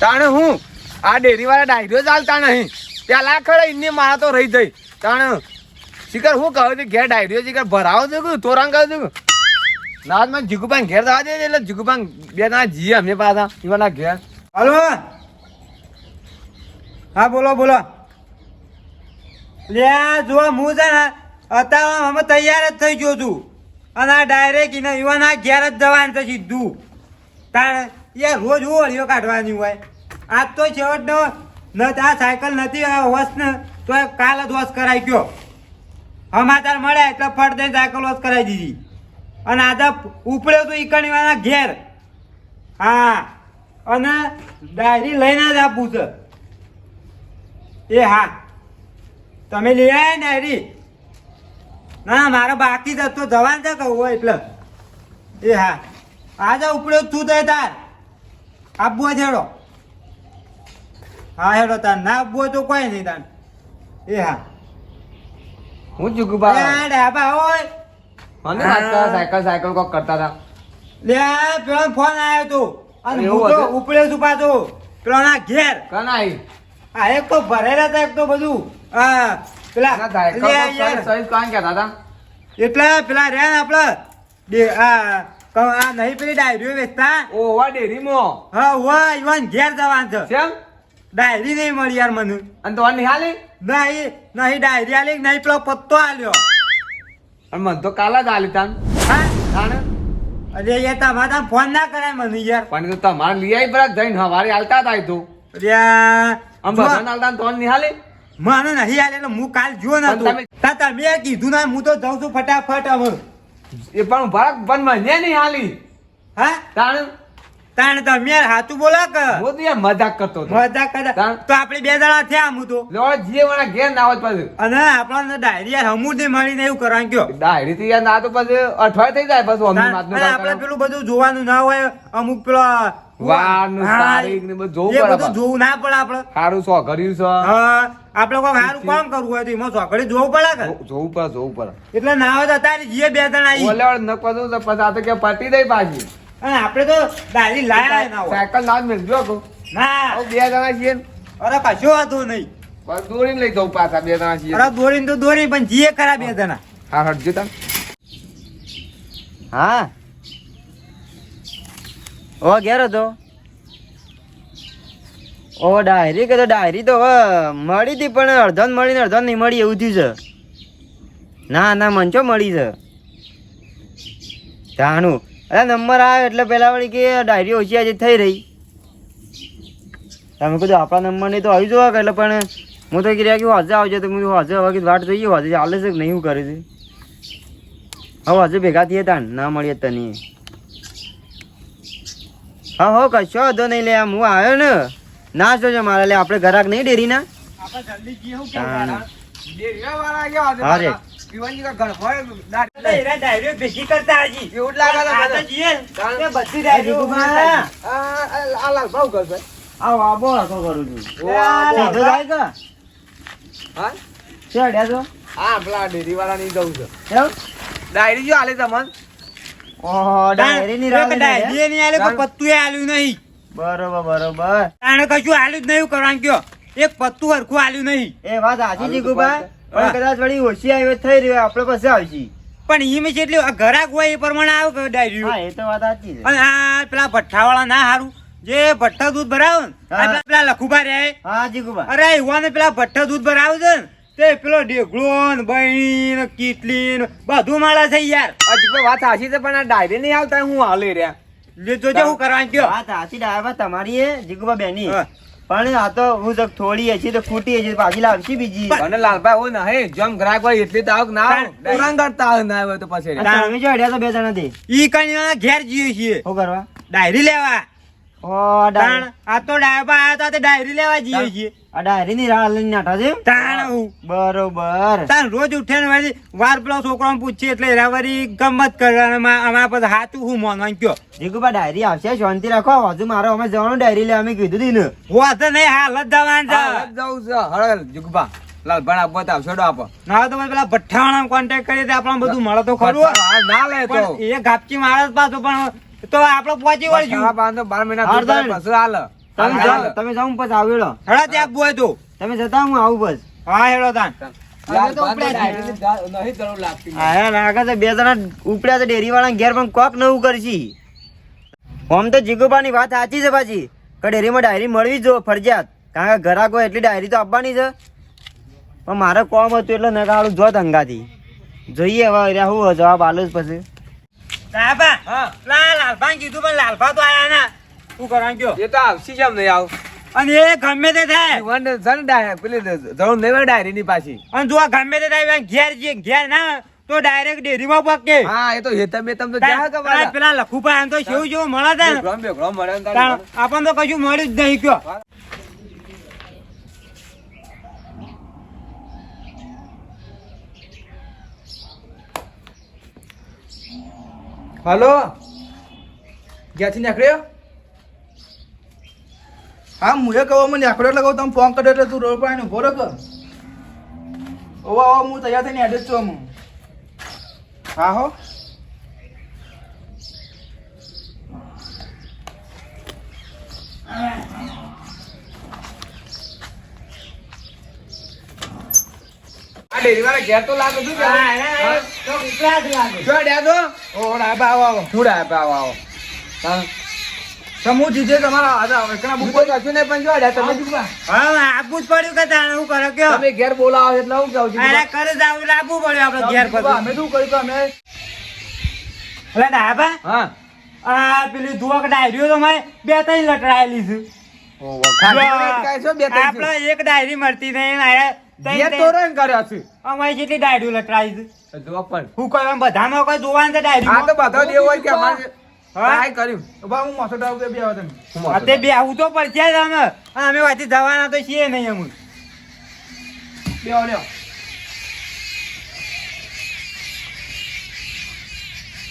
તાણે હું આ ડેરી વાળા ડાયરીઓ ચાલતા નહીં પેલા ખરા ઇને મારા તો રહી જઈ તાણે શિખર હું કહું છું ઘેર ડાયરીઓ શિખર ભરાવો છું તોરાંગ કહું છું ના મને જીગુભાઈ ઘેર જવા દે એટલે જીગુભાઈ બે ના જીએ અમે પાછા ઈવાના ઘેર. હલો હા બોલો બોલો. લે જો હું છે ને અત્યારે અમે તૈયાર જ થઈ ગયો છું અને આ ડાયરેક્ટ ઈવાના ઘેર જ જવાનું છે સીધું. તારે યાર રોજ ઓળીઓ કાઢવાની હોય આજ તો છેવટનો ન આ સાયકલ નથી વોશ ને તો કાલ જ વોશ કરાવી ગયો. સમાચાર મળ્યા એટલે ફટ દઈને સાયકલ વોશ કરાવી દીધી અને આજે ઉપડ્યો તો ઈકણીવાના ઘેર. હા અને ડાયરી લઈને જ આપું છે. એ હા તમે લઈ આવ્યા ડાયરી? ના મારે બાકી જ તો જવાનું છે કહું હોય એટલે. એ હા આજે ઉપડ્યો તું થાય તાર આપવો હેડો. હા હેડો તાર ના આપવો તો કોઈ નહીં તાર. એ હા હું જીગુભાઈ ડાબા હોય મને સાયકલ સાયકલ કોક કરતા હતા. લે પેલો ફોન આવ્યો તો અને એવું હું તો હતું? ઉપડ્યો છું પાછો પેલો ના ઘેર. કનાઈ આ એક તો ભરેલા હતા એક તો બધું હા પેલા ના સાયકલ લે કોક યાર. સહિત કામ કહેતા હતા. એટલે પેલા રહ્યા ને આપડે આ નહીં પેલી ડાયરીઓ વેચતા ઓવા ડેરીમાં હા હોય ઈવન ઘેર જવાનું છે. કેમ ડાયરી નહીં મળી યાર મને. અને તો નિહાલી નહીં નહીં ડાયરી આલી નહીં પેલો પત્તો આલ્યો. અને મને તો કાલ જ આલી તાન હા તાણે અરે યાર તમારે ત્યાં ફોન ના કરાય મને યાર. પણ તો તમારે લઈ આવી બરાબર જઈને હવારે આલતા હતા એ તો અરે આમ બધાને આલતા ને તો નિહાલી મને નહીં આલે એટલે હું કાલ જો પણ નતો તમે કીધું ના હું તો જાઉં છું ફટાફટ હવે. એ પણ ભરક પણ મને નિહાલી હા તાણ તાણ તમે યાર હાચું બોલો કે હું તો યાર મજાક કરતો હતો. મજાક કરતા તો આપણે બે જણા થયા હું તો લો જે વાળા ઘેર ના આવત પછી અને આપણને ડાયરી યાર હમુરથી મળીને એવું કરવાનું કયો. ડાયરી થી યાર ના તો પછી અઠવાડિયે થઈ જાય પછી અમને અને આપણે પેલું બધું જોવાનું ના હોય અમુક પેલો વાર નું હા, તારીખ ને બધું એ જોવું બધું પડે જોવું ના પડે આપણે. સારું સો કર્યું છે હા આપણે કોઈ સારું કામ કરવું હોય તો એમાં ચોકડી જોવું પડે કે જોવું પડે જોવું પડે એટલે ના હોય તો અત્યારે જીએ બે જણા આવી ઓલે ન પતું તો પછી આ તો કે પટી દઈ પાછી અને આપણે તો ડાયરી લાયા ના હોય સાયકલ ના જ મેળવ્યો કહું ના બે જણા છીએ ને અરે કશું વાતું નહીં. બસ દોડીને લઈ જાઉં પાછા બે જણા છીએ અરે દોરીને તો દોરી પણ જીએ ખરા બે જણા. હા હટજો તમે હા ઓ ઘેર હતો ઓ ડાયરી કે તો ડાયરી તો હવે મળી હતી પણ અડધો મળીને અડધો નહીં મળી એવું થયું છે. ના ના મંચો મળી છે જાણું. અરે નંબર આવ્યો એટલે પેલા વળી કે ડાયરી ઓછી આજે થઈ રહી. તમે કીધું આપણા નંબર નહીં તો આવી જવા કે એટલે પણ હું તો કીધું કે હજે આવજો તો હું હજે હવે વાટ જોઈએ હજે ચાલે છે કે નહીં હું કરે છે. હવે હજુ ભેગા થઈએ તાણ ના મળીએ તને. હા હો કશો વાંધો નહીં લે આમ હું આવ્યો ને ના જોજો મારે લે આપણે ઘરાક નહીં ડેરી ના. આપણે જલ્દી જીએ હું તાણ. ડેરીઓ વાળા આવ્યા આજે હા રે. પાછા. પીવાની કા ઘર હોય એટલે એરા ડાયરીઓ ભેગી કરતા હજી એવું જ લાગે છે આ તો મને. જીએ ને, તાણ. તે બધી ડાયરીઓ જીગુભા. આ લાલ ભાવ કરશે આવો આબો હકો કરું છું. ઓ આ બો. સીધો જાય કે હા છે અડ્યા છો હા પેલા ડેરી વાળા ની જવું છે એવું? ડાયરી જો આલે તમને ઓહો ડાયરી ની રાહ એક ડાયરીએ નહીં આલે કોઈ પત્તુએ આલ્યું નહીં. બરોબર બરોબર. તાણે કશું આલ્યું જ નહીં એવું કરવાનું કયો. એક પત્તું હરખું આલ્યું નહીં. એ વાત સાચી જીગુભા પણ હા. કદાચ વળી ઓછી આવી થઈ રહ્યો આપણે પછી આવશી. પણ ઈમે છે એટલે ઘરાક હોય એ પ્રમાણે આવે કે ડાયરીઓ. હા એ તો વાત સાચી છે. અને આ પેલા ભઠ્ઠાવાળા ના હારું જે ભઠ્ઠા દૂધ ભરાવે ને હા. આ પેલા લખુભા રહે. હા જીગુભા. અરે યુવાને પેલા ભઠ્ઠા દૂધ ભરાવે છે ને તે પેલો ઢેગલો ને બહેણી ને કીટલી ને બધું માળા છે યાર. હજી પણ વાત સાચી છે પણ આ ડાયરી નહીં આવતા હું હાલે રહ્યા લે જોજે હું કરવાનું કયો. વાત સાચી ડાયવા તમારી એ જીગુભા બેની હા. પણ આ તો હું જગ થોડી હશે તો ખૂટી હશે પાછી લાવશી બીજી. અને લાલભાઈ હોય નહીં જેમ ગ્રાહક હોય એટલી તો આવક ના આવે ઉરાંગ કરતા આવે ના આવે તો પછી અને તમે જો અડ્યા તો બે જણા થી ઈ કઈ ઘેર જઈએ છીએ શું કરવા? ડાયરી લેવા. ઓ ડાયરી તાણ આ તો ડાયબા આયા તા તે ડાયરી લેવા જઈએ છીએ. આ ડાયરી ની રાહ લઈને નાઠા છે એમ? તાણ હું બરોબર. તાણ રોજ ઉઠે ને વળી વાર પેલો છોકરાને પૂછીએ એટલે એના વળી ગમત કરવાના અમારા પાસે હાચું હું માનવાનું કયો. જીગુભા ડાયરી આવશે શાંતિ રાખો હજુ મારે અમે જવાનું ડાયરી લેવા અમે કીધું હતી ને. વાંધો નહીં હાલ જ જવાનું છે. જવું છે હળલ જુગબા લાલભાઈ આપો તો આવશેડો આપો ના તો પછી પેલા ભઠ્ઠાવાળા કોન્ટેક્ટ કરીએ તો આપણને બધું મળે તો ખરું. હા, ના લે તો પણ એ ગાપચી મારે જ પાછો પણ તો આપણે પહોંચી વળશું. 12 મહિના હા, દૂધ પછી હાલ તમે જાઓ હું પછી આવેલો હેડો ત્યાં બોય તો તમે જતા હું આવું બસ હા હેડો તાન યાર, બાંધો ડાયરીની નહીં જરૂર લાગતી મને. હા લાગે છે બે જણા ઉપડ્યા છે ડેરી વાળા ઘેર પણ કોક નવું કરશી આમ તો જીગુબાની વાત સાચી છે પાછી કે ડેરીમાં ડાયરી મળવી જ જો ફરજિયાત કારણ કે ઘરાકો એટલી ડાયરી તો આપવાની છે પણ મારે કોમ હતું એટલે નગાડું જો ધંગાથી જોઈએ હવે શું જવાબ આલો જ પછી સાહેબા હા. લાલભાઈ કીધું પણ લાલભા તો આયા ના શું કરવાનું કયો એ તો આવશે કેમ નહીં આવ અને એ ગમે તે થાય ઈવન છે ને પેલી જરૂર નહીં હોય ડાયરીની પાછી. અને જો આ ગમે તે થાય ઘેર જે ઘેર ના તો ડાયરેક્ટ ડેરીમાં પકે હા એ તો હેતમ બેતમ તો જ્યાં કે વાલા. પેલા લખુપા એમ તો કેવું જેવું મળે છે ને બેગડો બેગડો મળે ને તારી તાણ આપણને તો કશું મળ્યું જ નહીં કયો હલો ક્યાંથી નીકળ્યો હા હું એ કહું મને નીકળ્યો એટલે કહું તમે ફોન કર્યો એટલે તું રોડ પર આવીને ઉભો રહો કે ઓવા હું તૈયાર થઈને હેડે જ છું હું હા હો આ ડેરીવાળા ઘેર તો લાગે શું કે? તો ઉપરા જ લાગે. જો ડ્યા તો ઓ ડાબા આવો આવો હું ડાય આવો આવો હા. સમૂહ જીજે તમારા એકના હું બુક તો કશું નહીં પણ જો ડ્યા તમે શું કહો? હવે આપવું જ પડ્યું કે તાણે હું કરો કયો તમે ઘેર બોલાવો એટલે હું કહું છું અરે કરે જાવ એટલે આપવું પડ્યું આપણે ઘેર પછી અમે શું કર્યું કે અમે એટલે ડાબા હા આ પેલી દુવક ડાયરીઓ તો મેં બે ત્રણ લટરાયેલી છે ઓ વખાણ કાય છો બે ત્રણ આપણે એક ડાયરી મળતી નહીં ને આયા ઘેર તો રન કર્યો છે અમારી જેટલી ડાયરીઓ લટરાઈ છે જો પણ હું કોઈ બધામાં કોઈ જોવાનું છે ડાયરી આ તો બધા દેવ હોય કે અમારે ટ્રાય કર્યું ઉભા હું માથે ડાવ બે આવો તમે તે બે આવું તો પડશે જ અમે અને અમે વાંચી જવાના તો છીએ નહીં અમે બે આવો લ્યો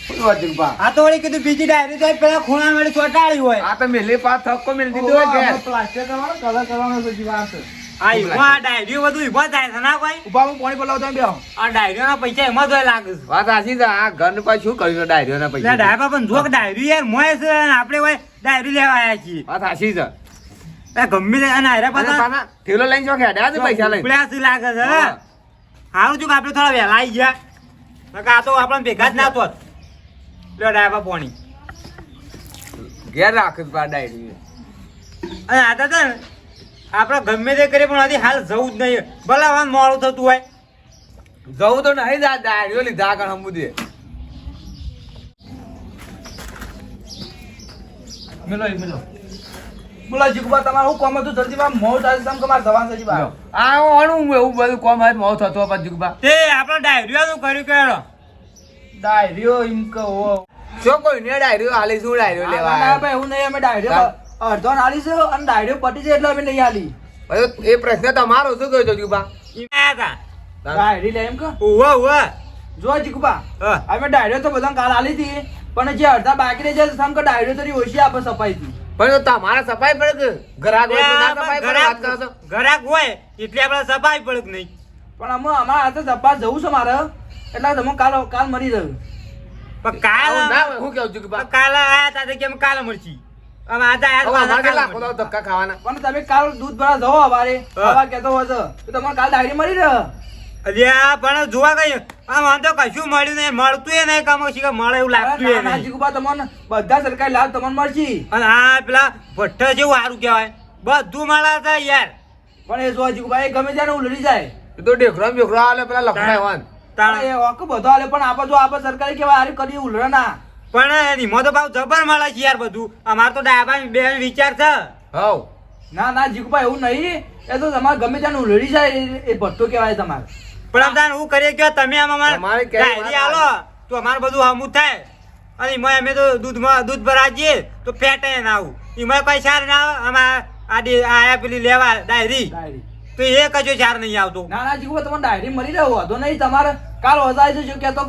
શું વાત છે બા? આ તો વળી કીધું બીજી ડાયરી તો પેલા ખૂણા મેળી ચોટાડી હોય આ તો મેલે પાસ થક્કો મેલ દીધો હોય ઘેર. પ્લાસ્ટર કરવાનો કલર કરવાનો છે જીવા છે આ ઈમાં ડાયરીઓ બધું ઈમાં થાય છે ના કોઈ ઉભા હું પાણી પલાવ તમે બે આવો આ ડાયરીઓના પૈસા એમાં તો લાગે છે વાત સાચી છે આ ઘર પાછું શું કર્યું ડાયરીઓના એટલે પૈસા ડાયબા પણ જો ડાયરી યાર મોય છે અને આપણે હોય ડાયરી લેવા આવ્યા છીએ વાત સાચી છે એ ગમે તે અને હારે અને પાછા પાછા થેલો લઈને જો હેડ્યા છે પૈસા લઈને ઉપડ્યા છે લાગે છે હા. સારું છું કે આપણે થોડા વહેલા આવી ગયા નકર આ તો આપણને ભેગા જ ના તો લ્યો ડાયબા પોણી ઘેર રાખે છે બા ડાયરી અને આ તો છે ને આપણે ગમે તે કરીએ પણ હજી હાલ જવું જ નહીં ભલે હવે મોડું થતું હોય જવું તો નહીં જ આ ડાયરીઓ લીધા આગળ હમુદે મેલો એ મેલો બોલા જીગુબા તમારે હું કોમ હતું જલ્દી માં મોડ થાય તમે તમારે જવાન છે જીબા આ ઓણું એવું બધું કોમ હોય મોં થતો પાછું બા તે આપણે ડાયરીઓનું કર્યું કેળો ડાયરીઓ એમ કહો જો કોઈ ને ડાયરીઓ હાલી શું ડાયરીઓ લેવા ના આવ્યા? ભાઈ હું નહીં અમે ડાયરીઓ અડધો નાલી છે અને ડાયરીઓ પટી છે એટલે અમે નહીં આલી પછી એ પ્રશ્ન તમારો શું કહ્યું હતું બા ઈ આયા હતા ડાયરી લે એમ કે ઉવા ઉવા જો જીગુબા હા. અમે ડાયરીઓ તો બધા કાલ આલી હતી પણ જે અડધા બાકી રહી જાય સમ કે ડાયરીઓ તો ઓછી આપે સફાઈ થી પણ તો તમારે સફાઈ પડે કે ઘરાક હોય તો ના સફાઈ પડે વાત કરો છો ઘરાક હોય એટલે આપણે સફાઈ પડે કે નહીં પણ અમે અમારા હાથે સફા જવું છે મારે એટલે તમે કાલ મરી રહ્યું પણ કાલ આવું ના હોય, હું કહું છું કે બા કાલે આયા તા તો કેમ કાલે મળશી હવે આજે આયા હવે તો અમારે કાલે કેટલા મળશે. ખોદાઓ ધક્કા ખાવાના પણ તમે કાલ દૂધ ભરા જાઓ અમારે હા. હવા કહેતો હોય છે તો તમારે કાલ ડાયરી મળી રહે અલ્યા પણ જોવા ગઈ આમ આમ તો કશું મળ્યું નહીં મળતું એ નહીં કામ છે કે મળે એવું લાગતું એ નહીં જીગુબા તમને બધા સરકારી લાભ તમને મળશે અને આ પેલા ભટ્ટ જેવું સારું કહેવાય બધું મળે છે યાર પણ એ જો જીગુબા એ ગમે ત્યારે ઉલડી જાય એ તો ડેખરો ને બેખરો આલે પેલા લખડાય વાન તાણ એ વાંકો બધો આલે પણ આપણે જો આપણે સરકારી કેવાય હારી કરી ઉલડે ના પણ એમાં તો ભાવ જબર મળે છે યાર બધું અમાર તો ડાબા બે વિચાર છે હવ ના ના જીગુબા એવું નહીં એ તો તમારે ગમે ત્યારે ઉલડી જાય એ ભટ્ટો કહેવાય તમારે પણ આમ તાણ હું કરીએ કે તમે આમ અમારે અમારે ક્યાંય ડાયરી વાત આલો તો અમારે બધું હમું થાય અને એમાં અમે તો દૂધ ભરા જઈએ તો ફેટે ના આવું એમાં કોઈ સાર ના આવે અમારે આયા પેલી લેવા ડાયરી ડાયરી તો એ કજો ચાર નહીં આવતો ના ના જીગુબા તમને ડાયરી મળી રહ્યો હતો નહીં તમારે કાલ વધારે જજો કે તો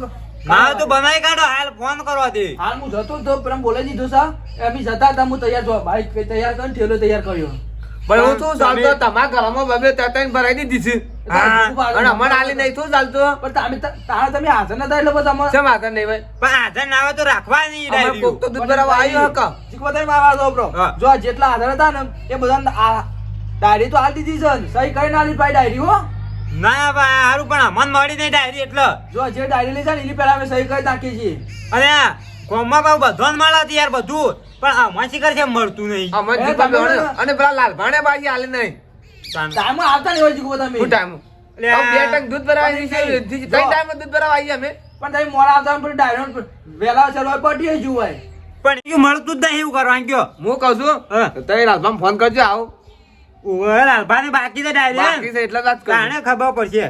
હા તો બનાવી કાઢો હાલ ફોન કરવા દે હાલ હું જતો તો પણ બોલાવી દીધું સા એમ જતા હતા હું તૈયાર છો બાઈક તૈયાર કરીને ઠેલો તૈયાર કર્યો પણ હું શું ચાલતો તમારા ઘરમાં બબે તતન ભરાઈ દીધી છે હા અને અમને આલી નહીં તું ચાલતું પણ તમે હાજર નતા એટલે બધા અમે શેમ આગળ નહીં ભાઈ પણ હાજર ના આવે તો રાખવાની અમારે ડાયરી કોક તો દૂધ ભરાવા આવ્યો હક જીગુબા તમે મારા વાત સાંભળો. હા. જો આ જેટલા હાજર હતા ને એ બધા ડાયરી તો હાલ દીધી છે ને. સહી કરીને આલી ભાઈ ડાયરી હો. ના ભાઈ હારું પણ અમન મળી નહીં ડાયરી એટલે જો જે ડાયરી લઈ જાય ને એની પહેલા અમે સહી કરી નાખીએ છીએ. અને કોમમાં પાછું બધો જ મળે યાર બધું પણ આમાં શિખર છે મળતું નહીં અમારે એ દીપા તમે બેહોણે અને પેલા લાલભાણે બાજી આલી નહીં ટાઈમ આવતા નહીં હોય જીગુબા તમે. શું ટાઈમ લે આ- બે ટંક દૂધ ભરાવા કઈ ટાઈમ દૂધ ભરાવા આવીએ અમે પણ તમે મોડા આવતા હોય પણ ડાયરી વહેલા ચલવા પટી જ હોય. પણ એવું મળતું જ નહીં એવું કરવાનું કયો હું કહું છું હા. તઈ લાલભાઈ ફોન કરજો આવો ઓવે લાલભાઈ બાકી છે બાકી ડાયરી છે એટલે જ વાત કરું કાણે ખબર પડશે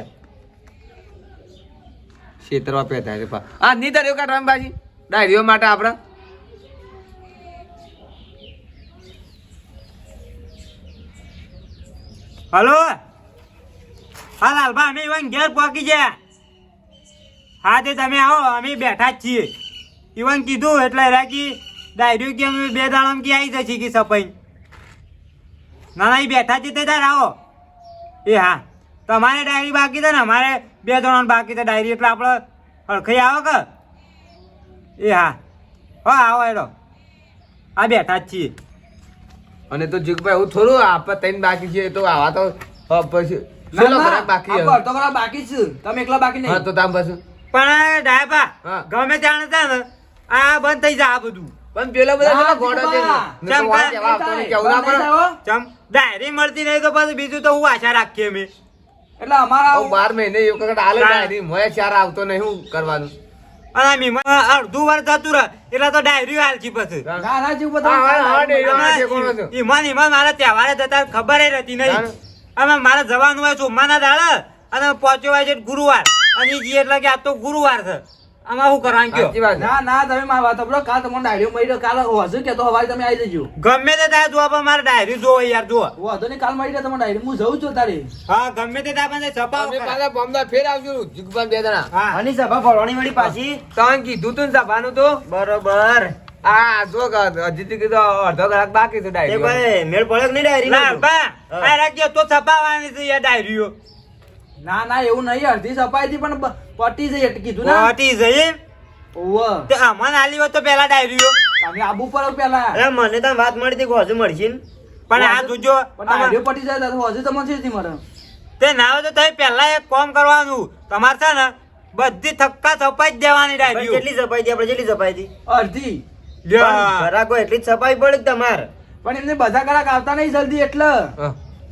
છેતરવા પેતા રે પા આ ની તરીઓ કાઢવા બાજી ડાયરીઓ માટે આપણે હલો હા લાલભાઈ અમે ઇવન ઘેર પહોંચી ગયા હા તે તમે આવો અમે બેઠા જ છીએ ઇવન કીધું એટલે રાકી ડાયરી કે અમે 2 દાડામાં કે આવી જશે કે સપાઈ ના ના એ બેઠા છે તે તાર આવો એ હા તમારે ડાયરી બાકી છે ને અમારે 2 દાડામાં બાકી છે ડાયરી એટલે આપણે હરખાઈ આવો કે એ હા હા આવો એડો આ બેઠા જ છીએ અને તો જીગભાઈ એવું થોડું આપણે ત્રણ બાકી છે તો આવા તો પછી ના, છેલ્લો ના, ઘરાક બાકી આ અડધો કલાક બાકી જ છે. તમે એકલા બાકી હા નહીં. તો તામ પછી પણ ડાયબા હા. ગમે ત્યાં છે ને આ બંધ થઈ જાય આ બધું પણ પેલા બધા ના, કેટલા ગોળો છે જીગુબા. ને તો વાળ જેવા આવતો નહીં, કેવું ના પડે? ચમ ડાયરી મળતી નહીં તો પછી બીજું તો હું આશા રાખીએ અમે એટલે અમારા આવું 12 મહિને એક વખત આલે ના. ડાયરી મોય ચાર આવતો નહીં શું કરવાનું અને આ મીમાં અડધું વાર થતું રહે એટલે તો ડાયરી હાલજી પછી ના ના જીગુબા, તમે હા, હા, કાલ ડેરી આવી છે, કોણ હતું? ઈમાન મારા તહેવારે જતા ખબર રહેતી નહીં જાણે. આમાં મારે જવાનું હોય સોમવારના દાડા અને પહોંચ્યો હોય છે ગુરુવાર અને ઈ જી એટલે કે આ તો ગુરુવાર છે આમાં શું કરવાનું કયો સાચી વાત છે. ના ના તમે મારી વાત સાંભળો. કાલ તમને ડાયરીઓ મળી રહ્યો. કાલ હશે કે તો હવારે તમે આવી જજો. ગમે તે ત્યાં જોવા પણ મારે ડાયરી જોવો યાર જોવો વાંધો નહીં, કાલ મળી રહ્યા તમને ડાયરી. હું જઉં છું તારે. હા ગમે તે ત્યાં પણ છપાવો અમે કરાય. પાછા બોમ્બે ફેર આવજો જીગભાઈ બે જણા હા આની સભા ફળવાની મળી પાછી તને કીધું તું ને સભાનું તો બરોબર આ જો હજી તો કીધું અડધો કલાક બાકી છે તે ડાયરી ભાઈ મેળ પડે કે નહીં ડાયરી ના બા આ રાખજો તો છપાવવાની છે યાર ડાયરીઓ ના ના એવું નહીં. અડધી સફાઈ થી પણ પટી જઈ એટલે કીધું ને. પહોંચી જઈએ ઓવે. તે અમન આલી હોત તો પેલા ડાયરીઓ તમે આબુ પર પેલા. અરે મને તો વાત મળી હતી કે હજુ મળશે ને પણ આ જોજો પણ ડાયરીઓ પટી જાય તો હજુ તમને છે મળે. તે ના હોય તો તમે પહેલા એક કામ કરવાનું તમારે છે ને બધી થક્કા છપાઈ જ દેવાની પણ ડાયરીઓ કેટલી સફાઈ હતી આપણે કેટલી સફાઈ હતી અડધી. લ્યો. ઘરાકો એટલી જ સફાઈ પડે કે તમારે પણ એમને બધા કલાક આવતા નહીં જલ્દી એટલે.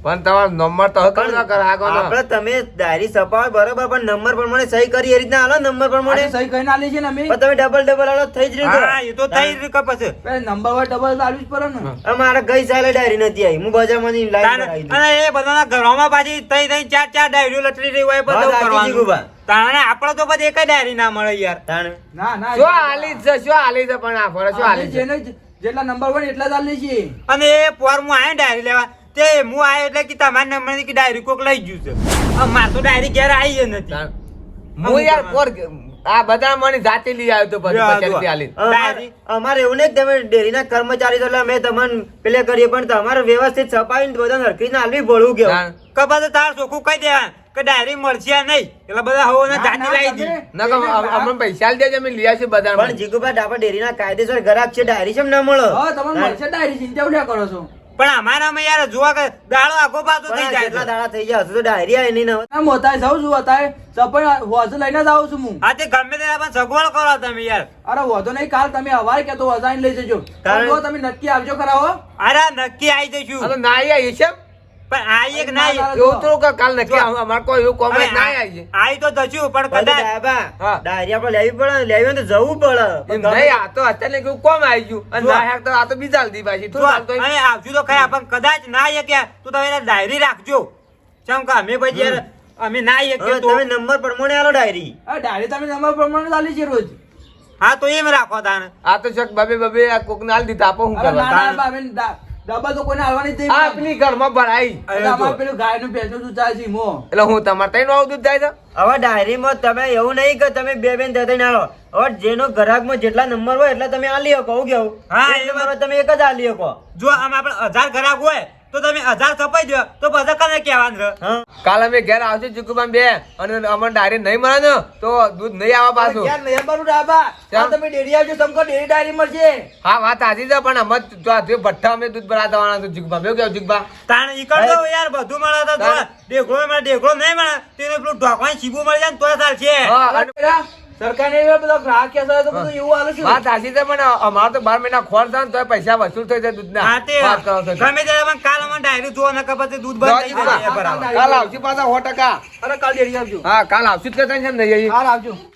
પણ તમારો નંબર તો હકમ ના કર આગળ આપણે તમે ડાયરી છપાવો બરોબર પણ નંબર પ્રમાણે સહી કરી એ રીતના હાલો નંબર પ્રમાણે આજે સહી કરીને આલી છે ને અમે. પણ તમે ડબલ હાલો થઈ જ હા રહ્યું એ તો થઈ જ રહ્યું પછી પેલા નંબર વાર ડબલ આલવી જ પડે ને. અમારે ગઈ સાલે ડાયરી નથી આવી હું બજારમાંથી લાઈન તાને- કરાવી અને એ બધાના ઘરોમાં પાછી તઈ તઈ ચાર ડાયરીઓ લટરી રહી હોય વાત બધું સાચી કરવાનું જીગુભા. તાણે આપણે તો પછી એક ડાયરી ના મળે યાર તાણે ના ના શું હાલી જ છે શું હાલી છે પણ આ ફરે શું હાલી છે જેને જેટલા નંબર હોય ને એટલા જ આલી છીએ. અને એ પોર હું આયા ડાયરી લેવા તે હું આયો એટલે કે તમારા નંબર ની ડાયરી કોક લઈ ગયું છે હવે મારે તો ડાયરી ઘેર આવી જ નથી હું યાર પોર આ બધા મને જાતે લઈ આવ્યો તો પછી જો, પચાસ જો. રૂપિયા આલી ડાયરી. અમારે એવું નહીં કે તમે ડેરીના કર્મચારી છો એટલે અમે તમને પેલે કરીએ પણ તમારે વ્યવસ્થિત છપાવીને બધા હરખીને હાલવી પડવું કેવું તાણ. કબા તો તાર ચોખ્ખું કહી દેવા કે ડાયરી મળશે નહીં એટલે બધા હવે ના, જાતી ના, લાવી દી તમે- ના કે અમને પૈસા આલી દેજો અમે લઈ આવશું બધા પણ જીગુભાઈ આપણે ડેરીના કાયદેસર ગ્રાહક છે ડાયરી કેમ ના મળે હા તમને મળશે ડાયરી. ચિંતા ઉડ્યા કરો છો. પણ અમારામાં યાર જોવા કે દાડો આગો પાછો થઈ પણ જાય કેટલા છે. દાડા થઈ ગયા હશે તો ડાયરી આવી નહીં ને હવે. ના મોતાય જાઉં છું અત્યારે સફાઈ હોજ લઈને જ આવું છું હું. હા તે ગમે તે પણ સગવડ કરો તમે યાર અરે વધો નહીં, કાલ તમે હવારે કે તો વજાઈને લઈ જજો. કારણ- જો તમે નક્કી આવજો ખરા હો. અરે નક્કી આવી જઈશું તો ના આવી છે પણ આ એક ના એવું તો કે કાલ નક્કી અમારે કોઈ એવું કોમ હવે ના આવી આવી તો જશું પણ પણ કદાચ ડાયાબા, હા. ડાયરી આપણે લેવી પડે લેવી હોય તો જવું પડે એમ પણ નહીં આ તો અત્યારે કેવું કોમ આવી ગયું અને જો. ના હેક તો આ તો બીજા દી પાછી જો, થોડું ચાલતો હોય. અને આવશું તો ખરા પણ કદાચ ના આવીએ કે તો તમે એને ડાયરી રાખજો ચમ કે અમે પછી યાર અમે ના આવીએ હવે કે તો તમે નંબર પ્રમાણે આલો ડાયરી આ ડાયરી તમે નંબર પ્રમાણે જ આલી છે રોજ. હા તો એમ રાખો તાને આ તો શક બબે આ કોક ના દીધા આપો હું અરે ના કરવા ના ભાભી, ડબલ તો કોઈને આલવાની જ નહીં. આ પેલી ઘરમાં ભરાઈ એટલે અમારે પેલું ગાયનું ભેંસનું દૂધ ચાલે છે મો. એટલે હું તમારે તઈ નું દૂધ જાય છે હવે ડાયરીમાં તમે એવું નહીં કે તમે બે બેન થઈને આલો હવે જેનો ગ્રાહકમાં જેટલા નંબર હોય એટલા તમે આલી શકો હું કેવું હા, એક નંબરમાં તમે એક જ આલી શકો જો આમ આપણે 1000 ગ્રાહક હોય તો તમે 1000 કપાઈ દો તો બધા કને કહેવાનું છે? હા કાલ અમે ઘેર આવશે ચીકુબાન બે અને અમને ડાયરી નહીં મળે ને તો દૂધ નહીં આવે પાછું. યાર નહીં બારું ડાબા આ તમે ડેરી આવજો તમને ડેરી ડાયરી મળશે. હા વાત સાચી છે પણ અમે જો ભઠ્ઠા અમે દૂધ ભરા દેવાના તો જીગબા મેં કેવું જીગબા તાણ ઈકણ તો યાર બધું મળે તો થોડા દેખડો મળે દેખડો નહીં મળે તેને પેલું ઢોકવાય શીબું મળી જાય ને તો ચાલશે. હા અને સરકારને એવા બધા ગ્રાહક કે તો બધું એવું હાલે છે. વાત સાચી છે પણ અમારે તો 12 મહિના ખોર થાય ને તો પૈસા વસૂલ થઈ જાય દૂધના. હા તે વાત કરો છો. ગમે ત્યારે પણ કાલ અમને ડાયરી જોવો નકર પછી દૂધ બંધ થઈ જાય બરાબર. કાલ આવશે પાછા 100%. અરે કાલ ડેરી આવજો. હા કાલ આવશે જ કરતા છે ને નહીં હાલ આવજો.